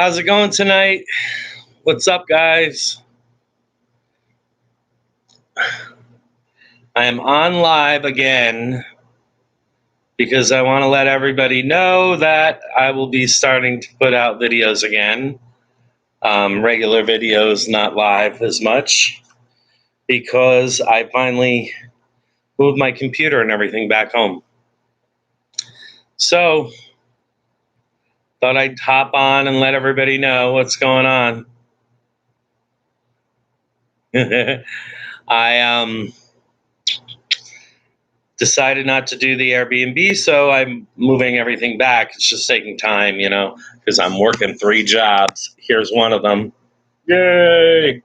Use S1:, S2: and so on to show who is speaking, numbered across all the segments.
S1: How's it going tonight? What's up, guys? I am on live again because I want to let everybody know that I will be starting to put out videos again. Regular videos, not live as much, because I finally moved my computer and everything back home. So, thought I'd hop on and let everybody know what's going on. I decided not to do the Airbnb, so I'm moving everything back. It's just taking time, because I'm working 3 jobs. Here's one of them. Yay!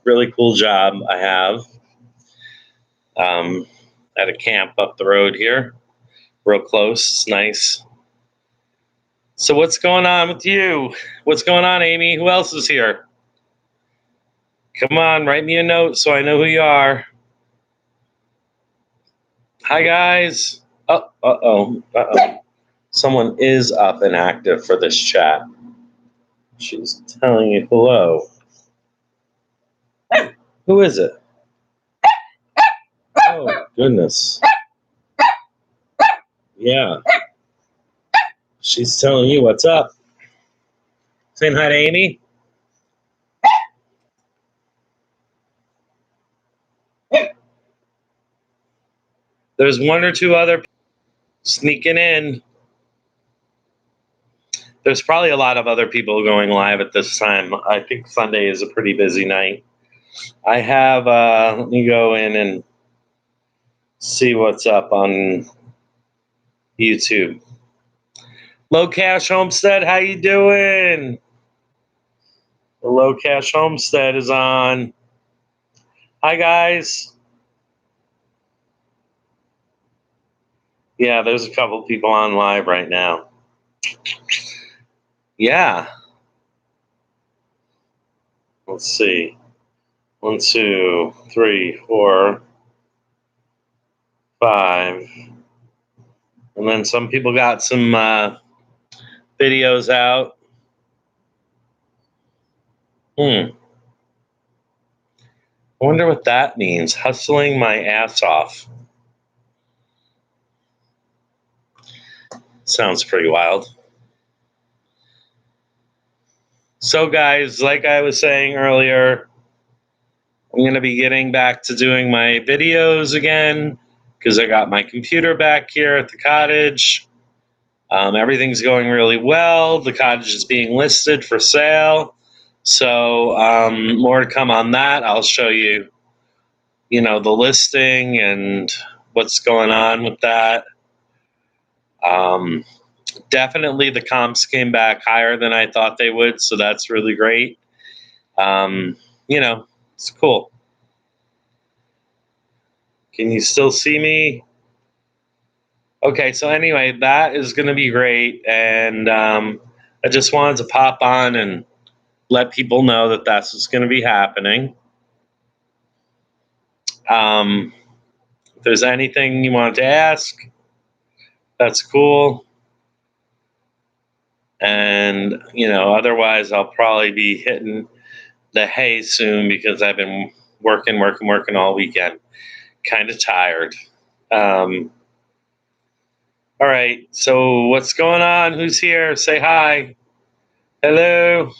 S1: Really cool job I have at a camp up the road here. Real close. It's nice. So what's going on with you? What's going on, Amy? Who else is here? Come on, write me a note so I know who you are. Hi, guys. Uh-oh. Someone is up and active for this chat. She's telling you hello. Who is it? Oh, goodness. Yeah. She's telling you what's up. Saying hi to Amy. There's 1 or 2 other sneaking in. There's probably a lot of other people going live at this time. I think Sunday is a pretty busy night. I have, let me go in and see what's up on YouTube. Low Cash Homestead, how you doing? The Low Cash Homestead is on. Hi, guys. Yeah, there's a couple people on live right now. Yeah. Let's see. 1, 2, 3, 4, 5. And then some people got some videos out. I wonder what that means. Hustling my ass off. Sounds pretty wild. So, guys, like I was saying earlier, I'm going to be getting back to doing my videos again because I got my computer back here at the cottage. Everything's going really well. The cottage is being listed for sale. So more to come on that. I'll show you, the listing and what's going on with that. Definitely the comps came back higher than I thought they would. So that's really great. It's cool. Can you still see me? Okay, so anyway, that is going to be great. And I just wanted to pop on and let people know that that's what's going to be happening. If there's anything you want to ask, that's cool. And, otherwise I'll probably be hitting the hay soon because I've been working all weekend. Kind of tired. All right, so what's going on? Who's here? Say hi. Hello.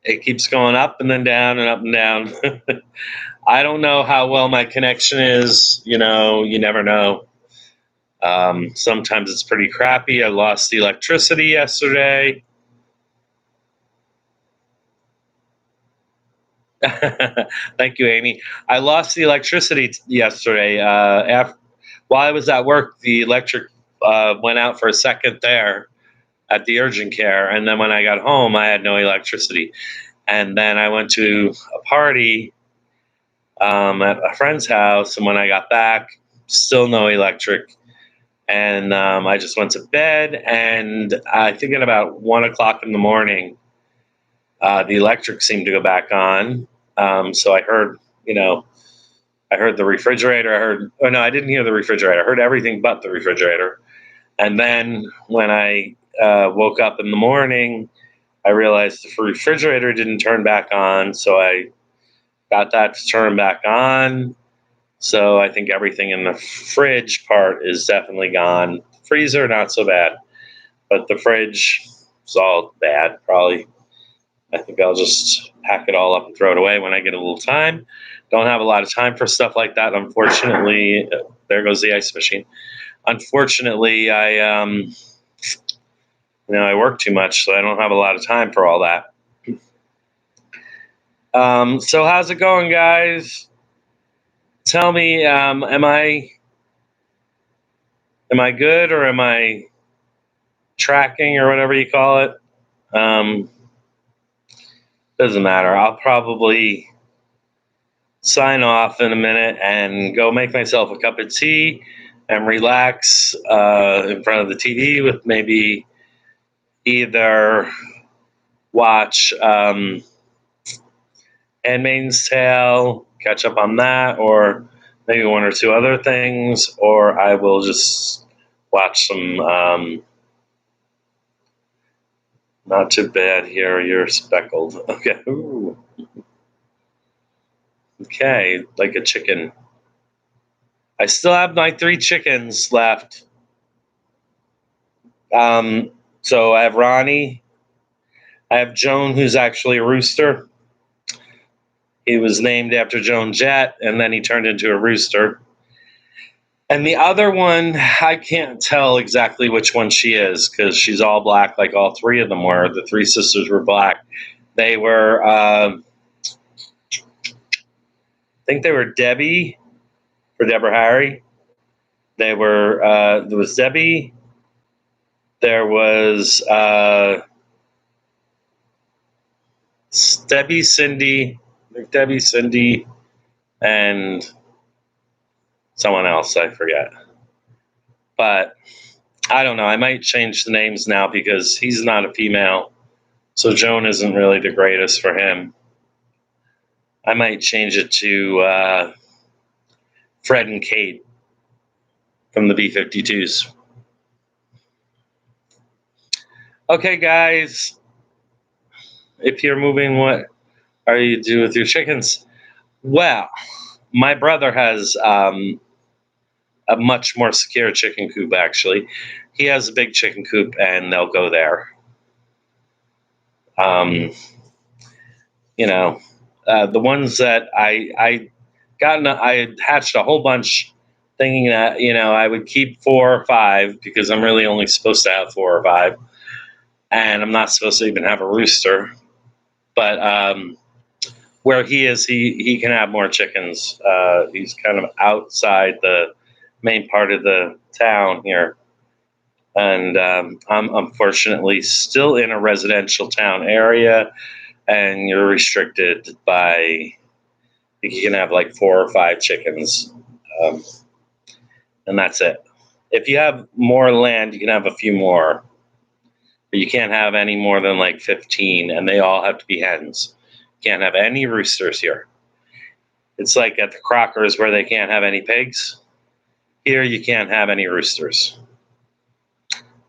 S1: It keeps going up and then down and up and down. I don't know how well my connection is. You never know. Sometimes it's pretty crappy. I lost the electricity yesterday. Thank you, Amy. I lost the electricity yesterday. While I was at work, the electric went out for a second there at the urgent care. And then when I got home, I had no electricity. And then I went to a party at a friend's house. And when I got back, still no electric. And I just went to bed. And I think at about 1 o'clock in the morning, the electric seemed to go back on. So I heard, I heard the refrigerator. I didn't hear the refrigerator. I heard everything but the refrigerator. And then when I woke up in the morning. I realized the refrigerator didn't turn back on, so I got that to turn back on. So I think everything in the fridge part is definitely gone. Freezer, not so bad, but the fridge is all bad. Probably, I think I'll just pack it all up and throw it away when I get a little time. Don't have a lot of time for stuff like that, unfortunately. There goes the ice machine. Unfortunately, I work too much, so I don't have a lot of time for all that. So how's it going, guys? Tell me, am I good, or am I tracking, or whatever you call it? Doesn't matter. I'll probably sign off in a minute and go make myself a cup of tea and relax in front of the TV with maybe either watch Handmaid's Tale, catch up on that, or maybe one or two other things, or I will just watch some. Not too bad here. You're speckled. Okay. Ooh. Okay, like a chicken. I still have my 3 chickens left. So I have Ronnie. I have Joan, who's actually a rooster. He was named after Joan Jett, and then he turned into a rooster. And the other one, I can't tell exactly which one she is because she's all black, like all 3 of them were. The 3 sisters were black. They were, I think they were Debbie for Deborah Harry. They were, there was Debbie. There was Debbie, Cindy, and someone else, I forget. But I don't know. I might change the names now because he's not a female. So Joan isn't really the greatest for him. I might change it to Fred and Kate from the B-52s. Okay, guys. If you're moving, what are you doing with your chickens? Well, my brother has a much more secure chicken coop, actually. He has a big chicken coop, and they'll go there. The ones that I hatched a whole bunch thinking that, I would keep 4 or 5 because I'm really only supposed to have 4 or 5. And I'm not supposed to even have a rooster. But where he is, he can have more chickens. He's kind of outside the main part of the town here. And I'm unfortunately still in a residential town area, and you're restricted by, you can have like 4 or 5 chickens, and that's it. If you have more land, you can have a few more, but you can't have any more than like 15, and they all have to be hens. You can't have any roosters here. It's like at the Crockers where they can't have any pigs. Here you can't have any roosters.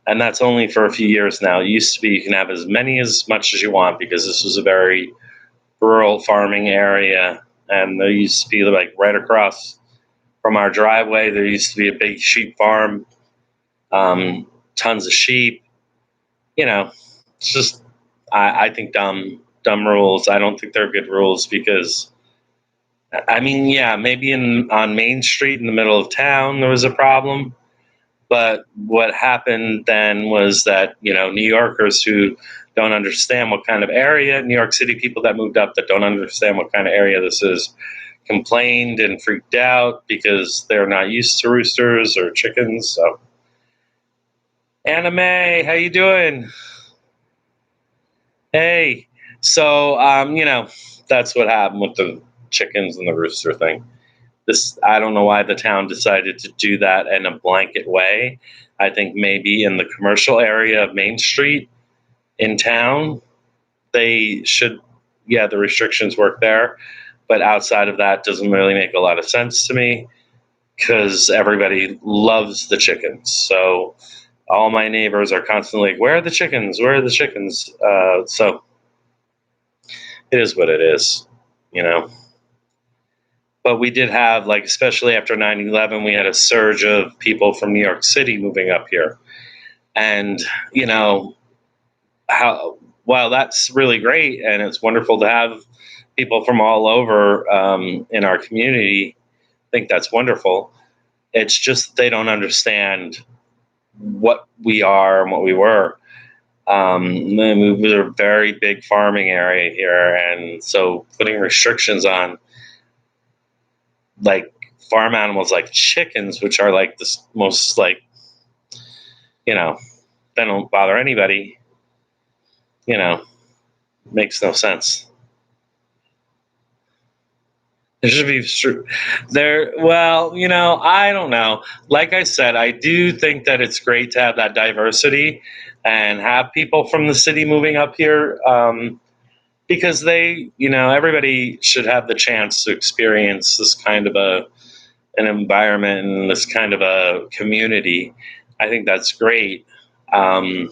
S1: And that's only for a few years now. It used to be you can have as much as you want because this was a very rural farming area. And there used to be, like, right across from our driveway, there used to be a big sheep farm, tons of sheep. It's just, I think dumb rules. I don't think they're good rules because, I mean, yeah, maybe on Main Street in the middle of town there was a problem. But what happened then was that, New Yorkers who don't understand what kind of area, New York City people that moved up that don't understand what kind of area this is, complained and freaked out because they're not used to roosters or chickens. So, Anna Mae, how you doing? Hey. So, that's what happened with the chickens and the rooster thing. I don't know why the town decided to do that in a blanket way. I think maybe in the commercial area of Main Street in town, they should, the restrictions work there. But outside of that, doesn't really make a lot of sense to me because everybody loves the chickens. So All my neighbors are constantly like, "Where are the chickens? Where are the chickens?" So it is what it is, you know. But we did have, like, especially after 9/11, we had a surge of people from New York City moving up here, and you know how while that's really great and it's wonderful to have people from all over in our community. I think that's wonderful. It's just they don't understand what we are and what we were. We're a very big farming area here, and so putting restrictions on like farm animals like chickens, which are like the most like you know they don't bother anybody. You know, makes no sense. There should be there. Well, I don't know. Like I said, I do think that it's great to have that diversity and have people from the city moving up here because everybody should have the chance to experience this kind of an environment and this kind of a community. I think that's great, um,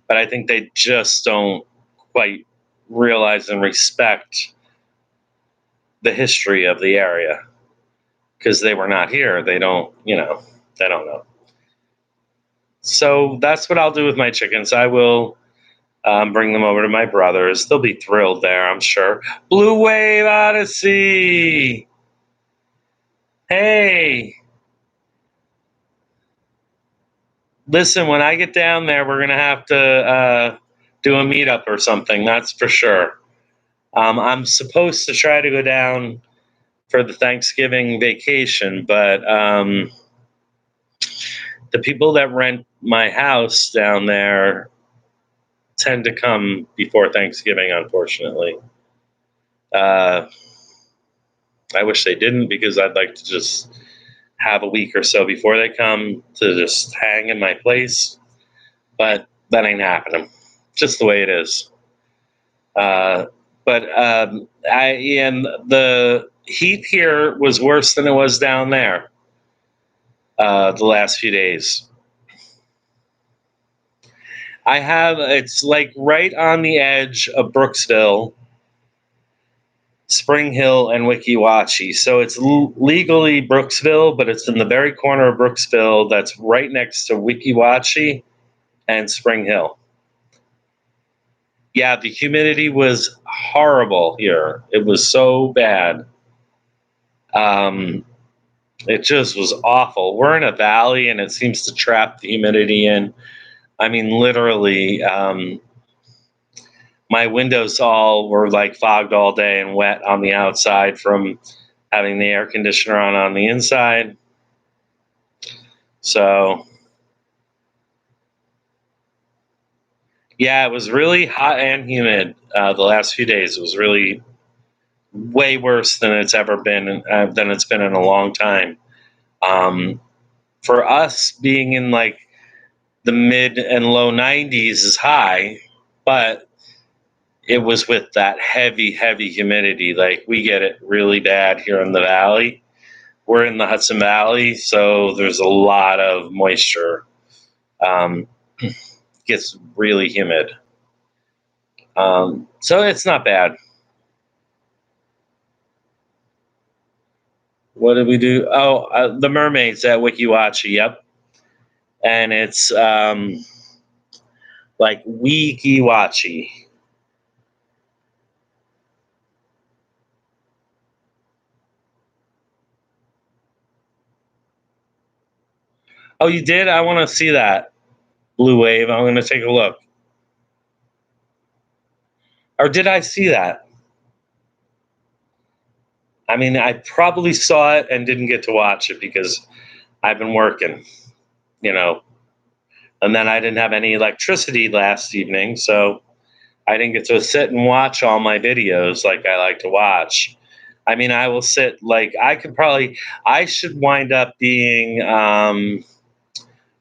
S1: but I think they just don't quite realize and respect the history of the area because they were not here. They don't know. So that's what I'll do with my chickens. I will bring them over to my brothers. They'll be thrilled there, I'm sure. Blue Wave Odyssey. Hey, listen, when I get down there, we're going to have to do a meetup or something. That's for sure. I'm supposed to try to go down for the Thanksgiving vacation, but the people that rent my house down there tend to come before Thanksgiving, unfortunately. Uh, I wish they didn't because I'd like to just have a week or so before they come to just hang in my place, but that ain't happening. Just the way it is. And the heat here was worse than it was down there the last few days. It's like right on the edge of Brooksville, Spring Hill, and Weeki Wachee. So it's legally Brooksville, but it's in the very corner of Brooksville that's right next to Weeki Wachee and Spring Hill. Yeah, the humidity was horrible here. It was so bad. It just was awful. We're in a valley and it seems to trap the humidity in. I mean, literally, my windows all were like fogged all day and wet on the outside from having the air conditioner on the inside. So, yeah, it was really hot and humid the last few days. It was really way worse than it's ever been, than it's been in a long time. Um, for us, being in like the mid and low 90s is high, but it was with that heavy, heavy humidity. Like we get it really bad here in the valley. We're in the Hudson Valley, so there's a lot of moisture. Gets really humid. So it's not bad. What did we do? Oh, the mermaids at Weeki Wachee. Yep, and it's like Weeki Wachee. Oh, you did? I want to see that Blue Wave. I'm going to take a look. Or did I see that? I mean, I probably saw it and didn't get to watch it because I've been working, you know. And then I didn't have any electricity last evening, so I didn't get to sit and watch all my videos like I like to watch. I mean, I will sit like I should wind up being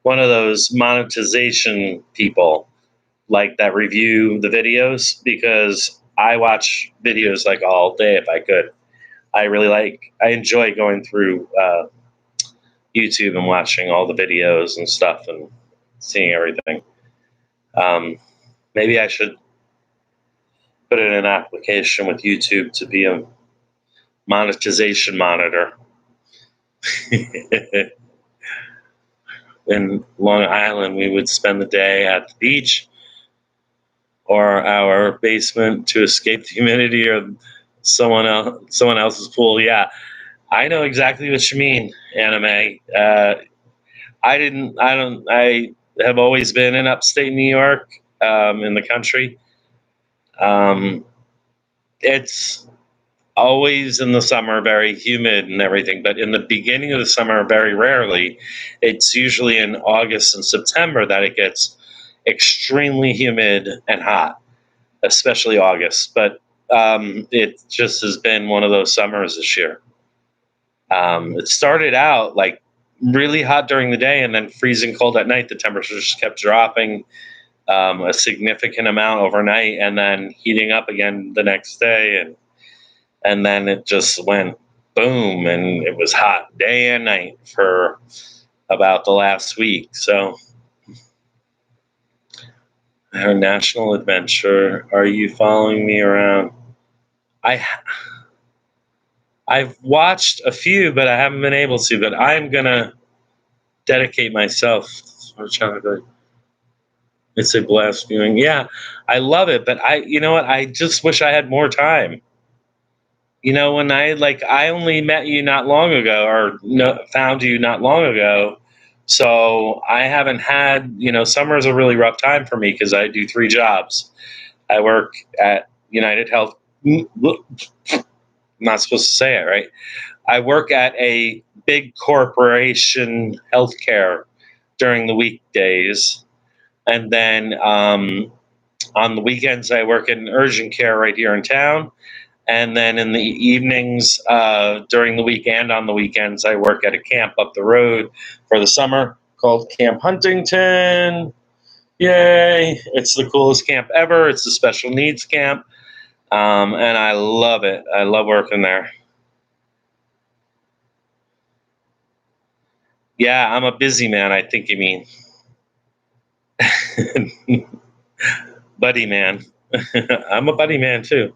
S1: one of those monetization people like that review the videos because I watch videos like all day if I could. I enjoy going through YouTube and watching all the videos and stuff. And seeing everything. Maybe I should put in an application with YouTube to be a monetization monitor. In Long Island, we would spend the day at the beach or our basement to escape the humidity, or someone else's pool. Yeah, I know exactly what you mean, Anime. I have always been in upstate New York, in the country. Um, it's always in the summer very humid and everything, but in the beginning of the summer, very rarely. It's usually in August and September that it gets extremely humid and hot, especially August. But it just has been one of those summers this year. It started out like really hot during the day and then freezing cold at night. The temperature just kept dropping a significant amount overnight and then heating up again the next day. And then it just went boom, and it was hot day and night for about the last week. So, our national adventure. Are you following me around? I've watched a few, but I haven't been able to. But I'm gonna dedicate myself. It's a blast viewing. Yeah, I love it, but you know what? I just wish I had more time. When I only met you not long ago, or no, found you not long ago, so I haven't had. Summer is a really rough time for me because I do 3 jobs. I work at United Health. I'm not supposed to say it, right? I work at a big corporation healthcare during the weekdays, and then on the weekends I work in urgent care right here in town. And then in the evenings, during the week and on the weekends, I work at a camp up the road for the summer called Camp Huntington. Yay! It's the coolest camp ever. It's a special needs camp, and I love it. I love working there. Yeah, I'm a busy man, I think you mean. Buddy man. I'm a buddy man too.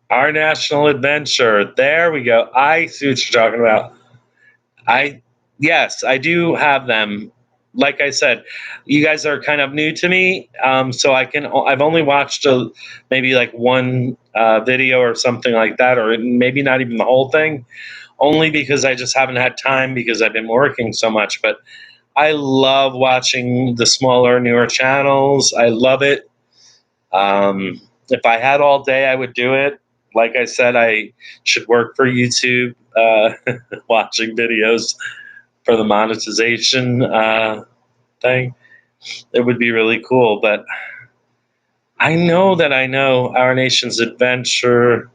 S1: Our national adventure. There we go. I see what you're talking about. Yes, I do have them. Like I said, you guys are kind of new to me, so I've only watched maybe like one video or something like that, or maybe not even the whole thing, only because I just haven't had time because I've been working so much. But I love watching the smaller, newer channels. I love it. If I had all day, I would do it. Like I said, I should work for YouTube, watching videos for the monetization thing. It would be really cool. But I know our nation's adventure,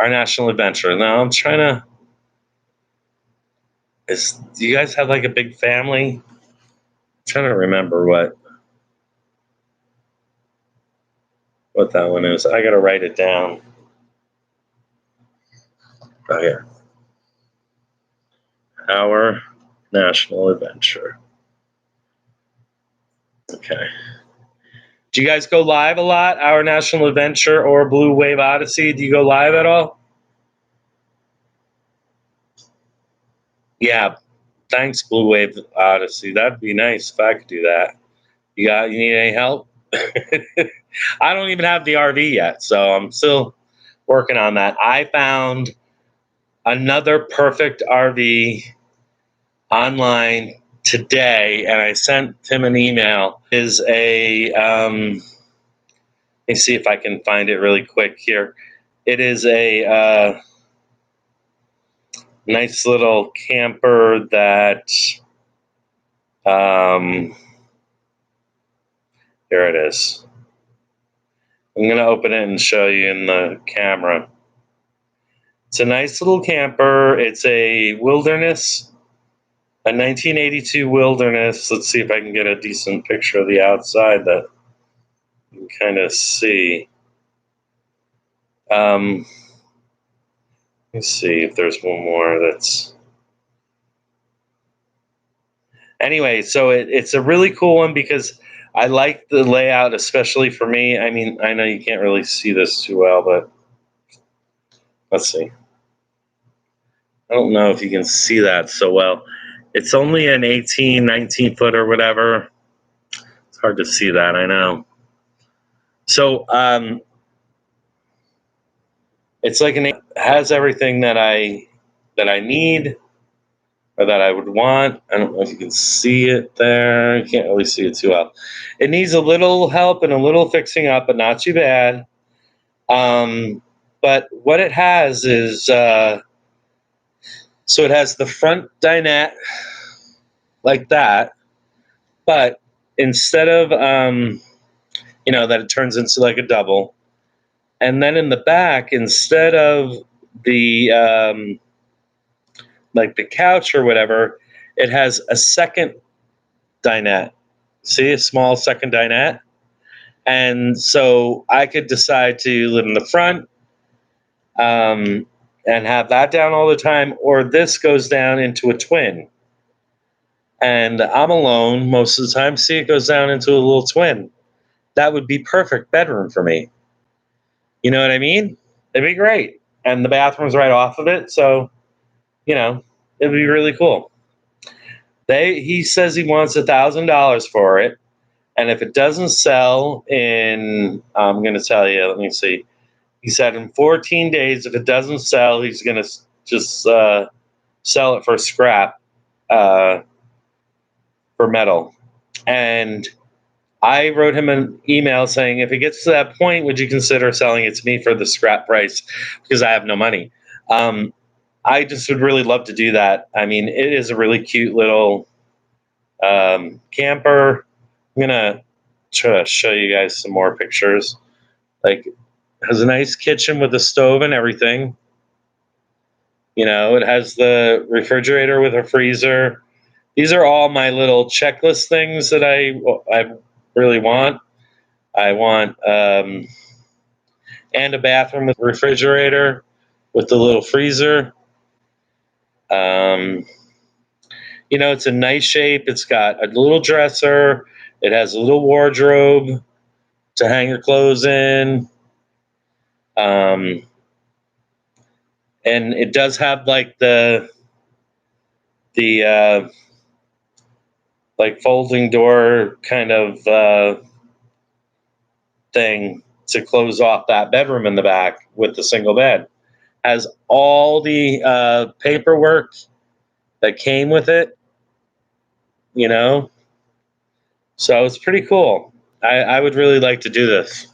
S1: our national adventure. Now I'm trying to. Do you guys have like a big family? I'm trying to remember what that one is. I gotta write it down. Oh yeah, our national adventure. Okay. Do you guys go live a lot? Our National Adventure or Blue Wave Odyssey? Do you go live at all? Yeah. Thanks, Blue Wave Odyssey. That'd be nice if I could do that. You need any help? I don't even have the RV yet, so I'm still working on that. I found another perfect RV online today, and I sent him an email. Let me see if I can find it really quick here. It is a nice little camper that, here it is. I'm going to open it and show you in the camera. It's a nice little camper. It's a Wilderness, a 1982 Wilderness. Let's see if I can get a decent picture of the outside that you can kind of see. Let's see if there's one more that's. Anyway, so it's a really cool one because I like the layout, especially for me. I mean, I know you can't really see this too well, but let's see. I don't know if you can see that so well. It's only an 18, 19 foot or whatever. It's hard to see that, I know. So it's like has everything that I need or that I would want. I don't know if you can see it there. You can't really see it too well. It needs a little help and a little fixing up, but not too bad. But what it has is so it has the front dinette like that, but instead of that it turns into like a double, and then in the back, instead of the like the couch or whatever, it has a second dinette. See, a small second dinette. And so I could decide to live in the front and have that down all the time, or this goes down into a twin. And I'm alone most of the time. See, it goes down into a little twin. That would be perfect bedroom for me. You know what I mean? It'd be great. And the bathroom's right off of it. So, it'd be really cool. He says he wants $1,000 for it. And if it doesn't sell in, I'm going to tell you, let me see. He said in 14 days, if it doesn't sell, he's going to just sell it for scrap for metal. And I wrote him an email saying, if it gets to that point, would you consider selling it to me for the scrap price? Because I have no money. I just would really love to do that. I mean, it is a really cute little camper. I'm going to try to show you guys some more pictures. Like, it has a nice kitchen with a stove and everything. It has the refrigerator with a freezer. These are all my little checklist things that I really want. I want and a bathroom with a refrigerator with the little freezer. It's a nice shape. It's got a little dresser. It has a little wardrobe to hang your clothes in. And it does have like the like folding door kind of thing to close off that bedroom in the back with the single bed. Has all the paperwork that came with it, so it's pretty cool. I would really like to do this,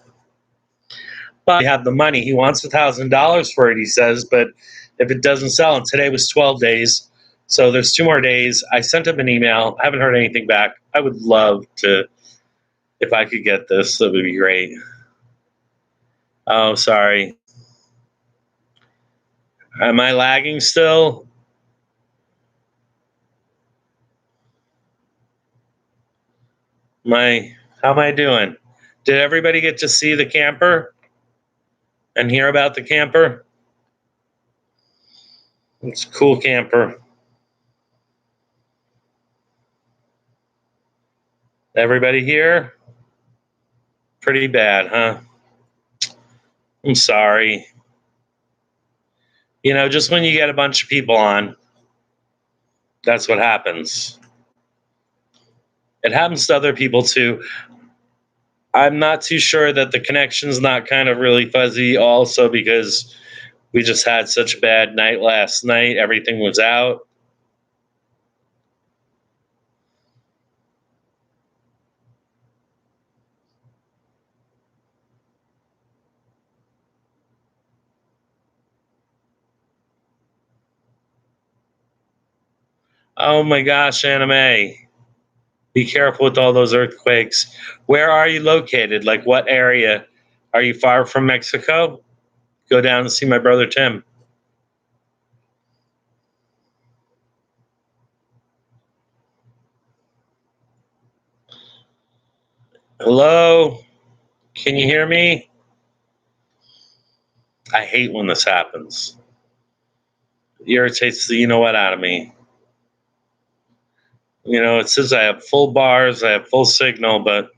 S1: but I have the money. He wants $1,000 for it, he says, but if it doesn't sell, and today was 12 days, so there's 2 more days. I sent him an email, haven't heard anything back. I would love to, if I could get this, that would be great. Oh, sorry. Am I lagging still? How am I doing? Did everybody get to see the camper and hear about the camper? It's a cool camper. Everybody here? Pretty bad, huh? I'm sorry. Just when you get a bunch of people on, that's what happens. It happens to other people too. I'm not too sure that the connection's not kind of really fuzzy also because we just had such a bad night last night. Everything was out. Oh my gosh, Anime. Be careful with all those earthquakes. Where are you located? Like what area? Are you far from Mexico? Go down and see my brother Tim. Hello? Can you hear me? I hate when this happens. It irritates the you know what out of me. You know, it says I have full bars, I have full signal, but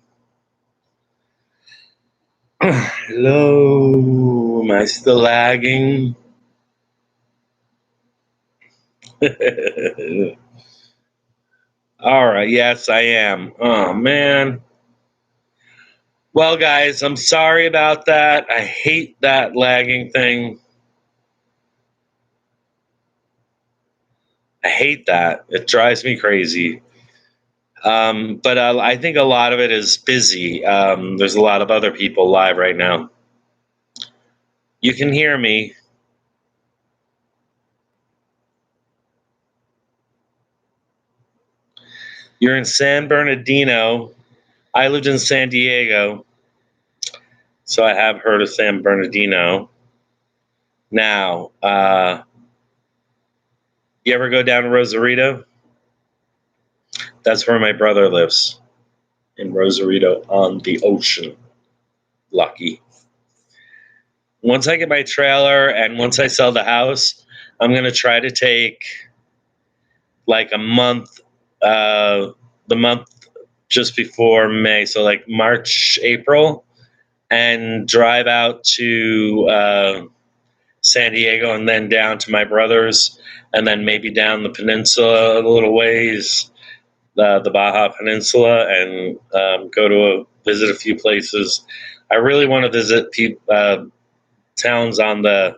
S1: hello, am I still lagging? All right, yes, I am. Oh man. Well, guys, I'm sorry about that. I hate that lagging thing. I hate that. It drives me crazy. But I think a lot of it is busy. There's a lot of other people live right now. You can hear me. You're in San Bernardino. I lived in San Diego, so I have heard of San Bernardino. Now, you ever go down to Rosarito? That's where my brother lives, in Rosarito on the ocean. Lucky. Once I get my trailer and once I sell the house, I'm going to try to take like a month, the month just before May, so like March, April, and drive out to San Diego and then down to my brother's, and then maybe down the peninsula a little ways, the Baja Peninsula, and go to visit a few places. I really want to visit towns on the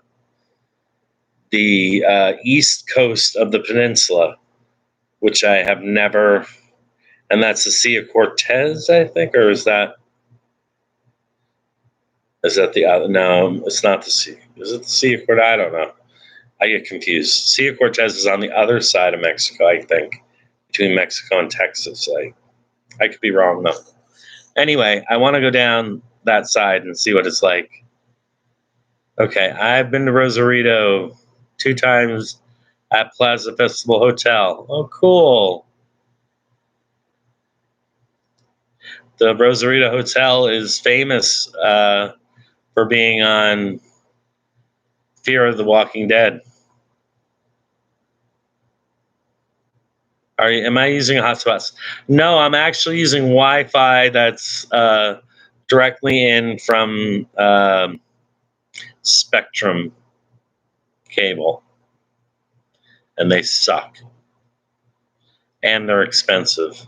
S1: east coast of the peninsula, which I have never, and that's the Sea of Cortez, I think, or is that the other? No, it's not the Sea. Is it the Sea of Cortez? I don't know. I get confused. Sea of Cortez is on the other side of Mexico, I think, between Mexico and Texas. I could be wrong though. Anyway, I want to go down that side and see what it's like. Okay, I've been to Rosarito 2 times at Plaza Festival Hotel. Oh, cool. The Rosarito Hotel is famous for being on Fear of the Walking Dead. Am I using hotspots? No, I'm actually using Wi-Fi that's directly in from Spectrum cable, and they suck, and they're expensive.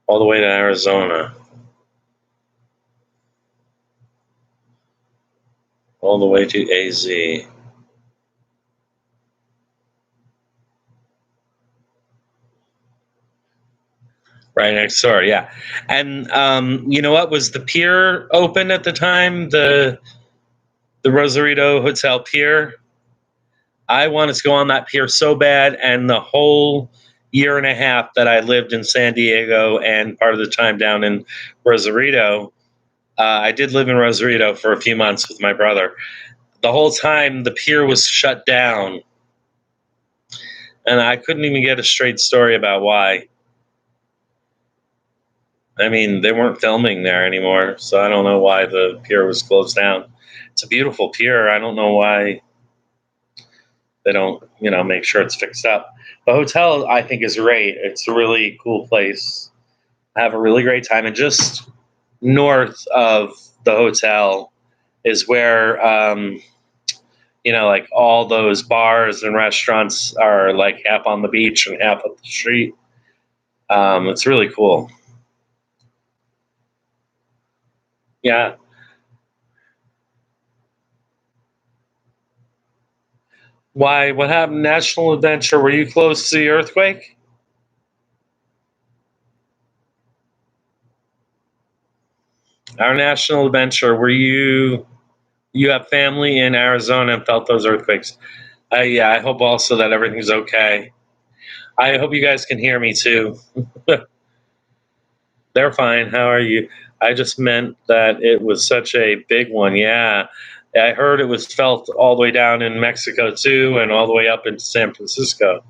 S1: All the way to Arizona, all the way to AZ. Right next door, yeah. And you know what? Was the pier open at the time? The Rosarito Hotel pier. I wanted to go on that pier so bad, and the whole year and a half that I lived in San Diego and part of the time down in Rosarito, I did live in Rosarito for a few months with my brother. The whole time, the pier was shut down, and I couldn't even get a straight story about why. I mean, they weren't filming there anymore, so I don't know why the pier was closed down. It's a beautiful pier. I don't know why they don't, make sure it's fixed up. The hotel, I think, is great. It's a really cool place. I have a really great time. And just north of the hotel is where, like all those bars and restaurants are like half on the beach and half up the street. It's really cool. Yeah. Why? What happened? National Adventure? Were you close to the earthquake? Our National Adventure. Were you? You have family in Arizona and felt those earthquakes. Yeah. I hope also that everything's okay. I hope you guys can hear me too. They're fine. How are you? I just meant that it was such a big one. Yeah. I heard it was felt all the way down in Mexico too, and all the way up into San Francisco.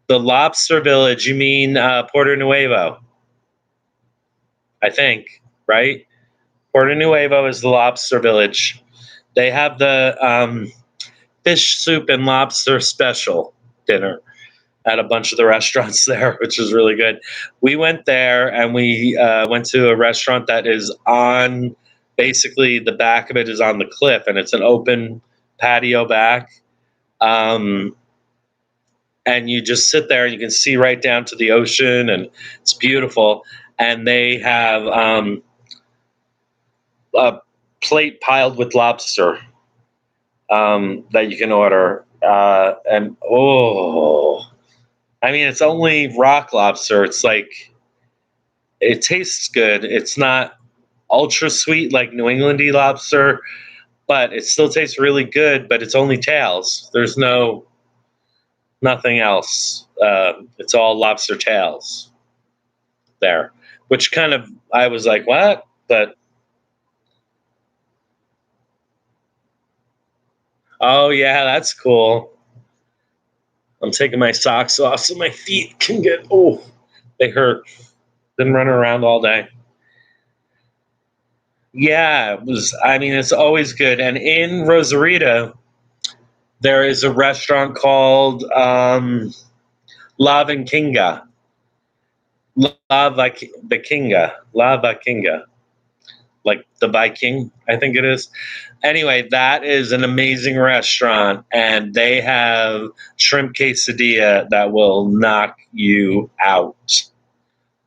S1: The Lobster Village. You mean Porto Nuevo? I think, right? Porto Nuevo is the Lobster Village. They have the fish soup and lobster special dinner at a bunch of the restaurants there, which is really good. We went there and we went to a restaurant that is on basically the back of it is on the cliff and it's an open patio back. Um, and you just sit there and you can see right down to the ocean and it's beautiful. And they have a plate piled with lobster that you can order. And oh, I mean, it's only rock lobster. It's like it tastes good. It's not ultra sweet like New Englandy lobster, but it still tastes really good. But it's only tails. There's nothing else. It's all lobster tails there, which kind of I was like, what? But oh yeah, that's cool. I'm taking my socks off so my feet can get they hurt. Been running around all day. Yeah, it was. I mean, it's always good. And in Rosarito, there is a restaurant called La Vikinga. La Vikinga, like the Viking, I think it is. Anyway, that is an amazing restaurant, and they have shrimp quesadilla that will knock you out.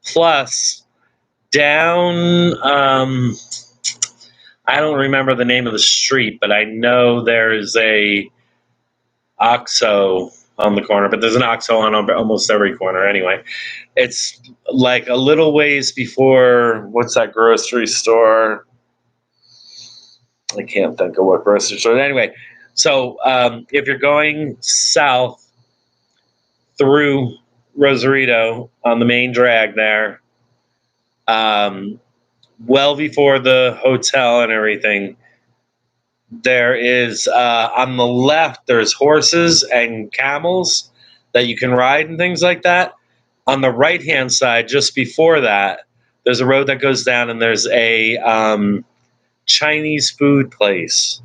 S1: Plus, down, I don't remember the name of the street, but I know there is a OXO on the corner, but there's an OXO on almost every corner anyway. It's like a little ways before, what's that grocery store? I can't think of what grocery store. Anyway, so if you're going south through Rosarito on the main drag there, um, well before the hotel and everything, there is on the left, there's horses and camels that you can ride and things like that. On the right hand side, just before that, there's a road that goes down and there's a Chinese food place.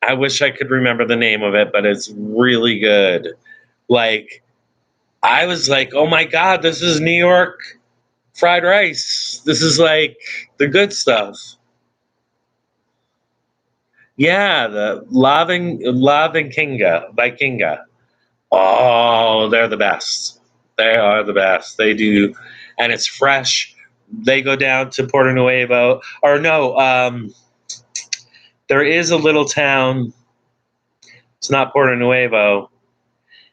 S1: I wish I could remember the name of it, but it's really good. Like, I was like, oh my God, this is New York fried rice. This is like the good stuff. Yeah, the La Vikinga. Oh, they're the best. They are the best. They do, and it's fresh. They go down to Porto Nuevo, or no, there is a little town. It's not Porto Nuevo.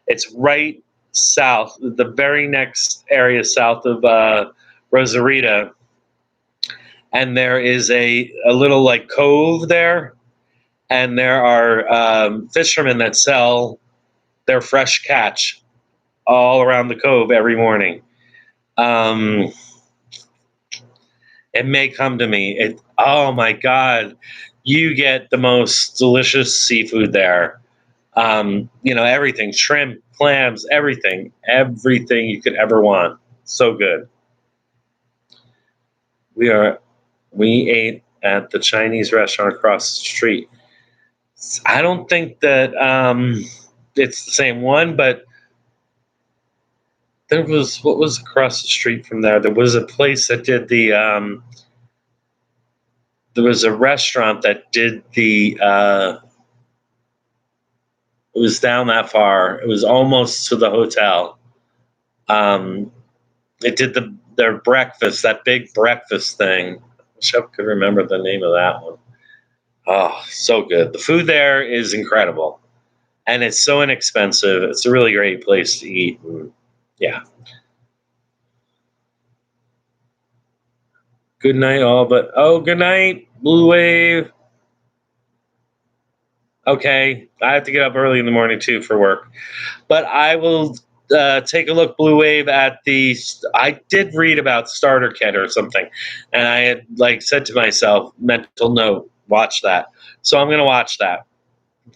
S1: It's right south, the very next area south of Rosarita, and there is a little like cove there, and there are fishermen that sell their fresh catch all around the cove every morning. Um, it may come to me. Oh my God, you get the most delicious seafood there. Everything, shrimp, clams, everything you could ever want. So good. We ate at the Chinese restaurant across the street. I don't think that it's the same one, but there was what was across the street from there. There was a place that did the. There was a restaurant that did the. It was down that far. It was almost to the hotel. Um, it did their breakfast, that big breakfast thing. I wish I could remember the name of that one. Oh, so good. The food there is incredible, and it's so inexpensive. It's a really great place to eat. And yeah. Good night, all. But good night, Blue Wave. Okay, I have to get up early in the morning too for work, but I will take a look, Blue Wave, at the. I did read about Starter Kit or something, and I had said to myself, mental note, watch that. So I'm gonna watch that.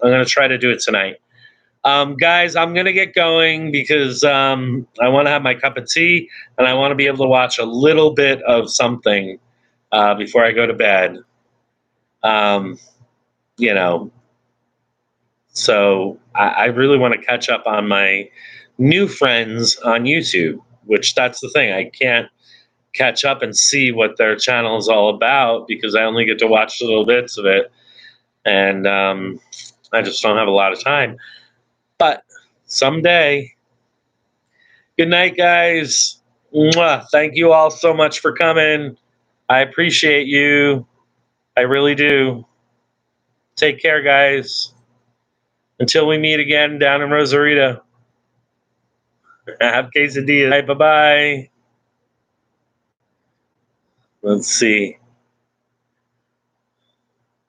S1: I'm gonna try to do it tonight. Guys, I'm gonna get going because I want to have my cup of tea and I want to be able to watch a little bit of something before I go to bed. Um, you know, so I really want to catch up on my new friends on YouTube, which that's the thing. I can't catch up and see what their channel is all about because I only get to watch little bits of it, and I just don't have a lot of time. But someday. Good night, guys. Mwah. Thank you all so much for coming. I appreciate you. I really do. Take care, guys. Until we meet again down in Rosarito. Have quesadillas. Bye bye. Let's see.